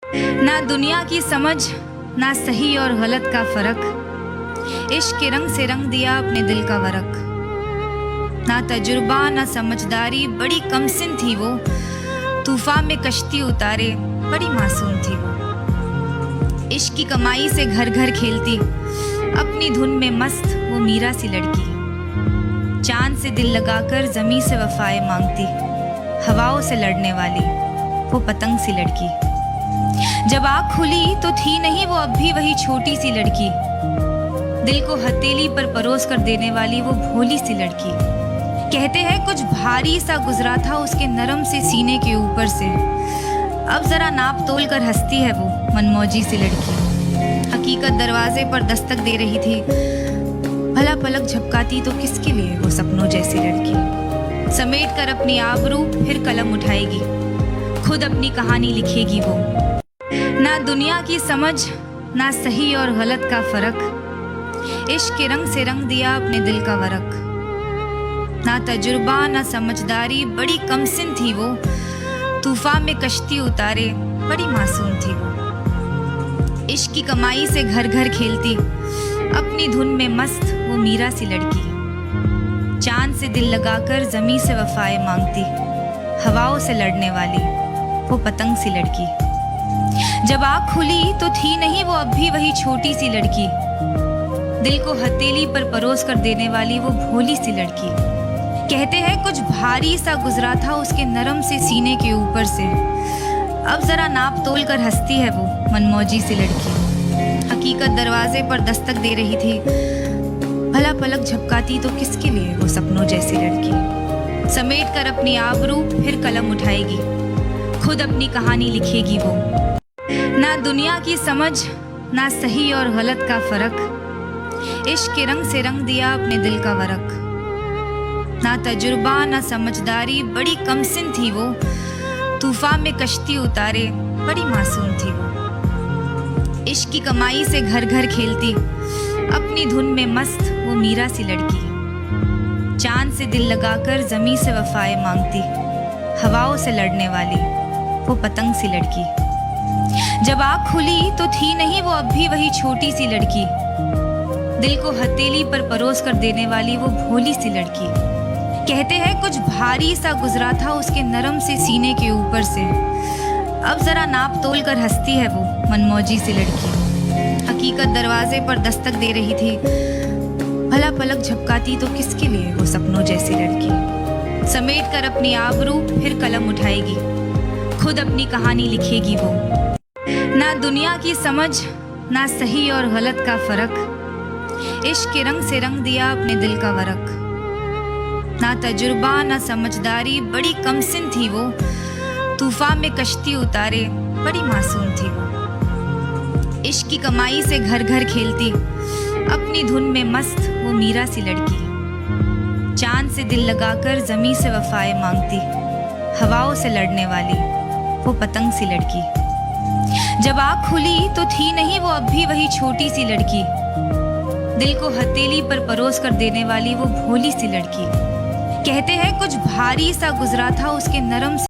ना दुनिया की समझ, ना सही और गलत का फर्क, इश्क के रंग से रंग दिया अपने दिल का वरक। ना तजुर्बा ना समझदारी, बड़ी कमसिन थी वो, तूफान में कश्ती उतारे बड़ी मासूम थी वो। इश्क की कमाई से घर घर खेलती, अपनी धुन में मस्त वो मीरा सी लड़की। चांद से दिल लगाकर जमी से वफाएं मांगती, हवाओं से लड़ने वाली वो पतंग सी लड़की। जब आँख खुली तो थी नहीं वो अब भी वही छोटी सी लड़की, दिल को हथेली पर परोस कर देने वाली वो भोली सी लड़की। कहते हैं कुछ भारी सा गुजरा था उसके नरम से सीने के ऊपर से, अब जरा नाप तोल कर हंसती है वो मनमौजी सी लड़की। हकीकत दरवाजे पर दस्तक दे रही थी, भला पलक झपकाती तो किसके लिए वो सपनों जैसी लड़की। समेट कर अपनी आबरू फिर कलम उठाएगी, खुद अपनी कहानी लिखेगी वो। ना दुनिया की समझ, ना सही और गलत का फर्क, इश्क के रंग से रंग दिया अपने दिल का वरक। ना तजुर्बा ना समझदारी, बड़ी कमसिन थी वो, तूफान में कश्ती उतारे बड़ी मासूम थी वो। इश्क की कमाई से घर घर खेलती, अपनी धुन में मस्त वो मीरा सी लड़की। चांद से दिल लगाकर जमी से वफाएं मांगती, हवाओं से लड़ने वाली वो पतंग सी लड़की। जब आँख खुली तो थी नहीं वो अब भी वही छोटी सी लड़की, दिल को हथेली पर परोस कर देने वाली वो भोली सी लड़की। कहते हैं कुछ भारी सा गुजरा था उसके नरम से सीने के ऊपर से, अब जरा नाप तोल कर हंसती है वो मनमौजी सी लड़की। हकीकत दरवाजे पर दस्तक दे रही थी, भला पलक झपकाती तो किसके लिए वो सपनों जैसी लड़की। समेट कर अपनी आबरू फिर कलम उठाएगी, खुद अपनी कहानी लिखेगी वो। ना दुनिया की समझ, ना सही और गलत का फर्क, इश्क के रंग से रंग दिया अपने दिल का वरक। ना तजुर्बा ना समझदारी, बड़ी कमसिन थी वो, तूफान में कश्ती उतारे बड़ी मासूम थी वो। इश्क की कमाई से घर घर खेलती, अपनी धुन में मस्त वो मीरा सी लड़की। चांद से दिल लगाकर जमी से वफाएं मांगती, हवाओं से लड़ने वाली वो पतंग सी लड़की। जब आँख खुली तो थी नहीं वो अब भी वही छोटी सी लड़की, दिल को हथेली पर परोस कर देने वाली वो भोली सी लड़की। कहते हैं कुछ भारी सा गुजरा था उसके नरम से सीने के ऊपर से, अब जरा नाप तोल कर हंसती है वो मनमौजी सी लड़की। हकीकत दरवाजे पर दस्तक दे रही थी, भला पलक झपकाती तो किसके लिए वो सपनों जैसी लड़की। समेट कर अपनी आबरू फिर कलम उठाएगी, खुद अपनी कहानी लिखेगी वो। ना दुनिया की समझ, ना सही और गलत का फर्क, इश्क के रंग से रंग दिया अपने दिल का वरक। ना तजुर्बा ना समझदारी, बड़ी कमसिन थी वो, तूफान में कश्ती उतारे बड़ी मासूम थी वो। इश्क की कमाई से घर घर खेलती, अपनी धुन में मस्त वो मीरा सी लड़की। चांद से दिल लगाकर जमी से वफाएं मांगती, हवाओं से लड़ने वाली वो पतंग सी लड़की। जब आँख खुली तो थी नहीं वो अब भी वही छोटी सी लड़की, दिल को हथेली पर परोस कर देने वाली वो भोली सी लड़की। कहते हैं कुछ भारी सा गुजरा था उसके नरम